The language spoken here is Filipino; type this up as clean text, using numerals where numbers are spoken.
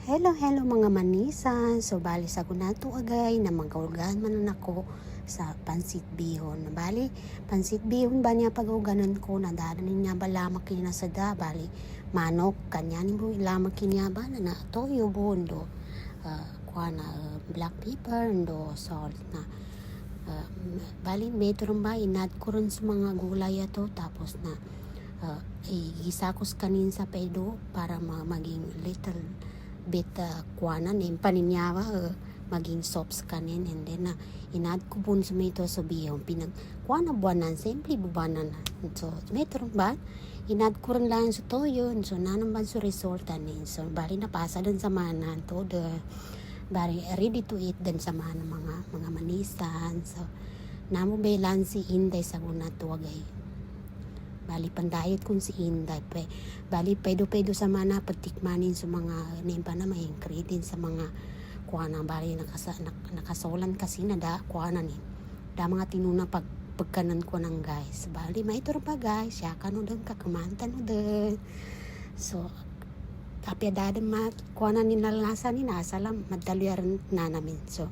Hello mga manisan. So bali sa kunato agay na magaugan man ako sa pansit bihon. Bali pansit bihon ba niya pag-uganan ko na dadan niya ba lamak kina sa da bali manok kanya ni mo lamak kinya ba na toyo bondo. Kuha na black pepper ndo salt na bali metro ba inad ko rin sa mga gulay ato tapos na igisakos kanin sa pedo para maging little bit kuanan paninyawa maging sops kanin and then inad ko bun sa mito sa bihon pinag kuana buwanan simple bubanan so metro ba inad ko rin lang sa toyo so nanamban sa resort anin so bali napasa din sa manan to the bali ready to eat din sa mga manisan so namo belan si Inday sa guna tuwagay bali pandayat kung si Inday bali pedo sa mana patikmanin sa mga nimpa na may ingredients sa mga kuana bali nakasolan kasi na da kuana ni da mga tinuna pagkanan ko ng guys bali maitor pa guys ya kanu dang kakamantan no de so kapya dadan kuana ni nalasa ni nasalam madalyaran na namin so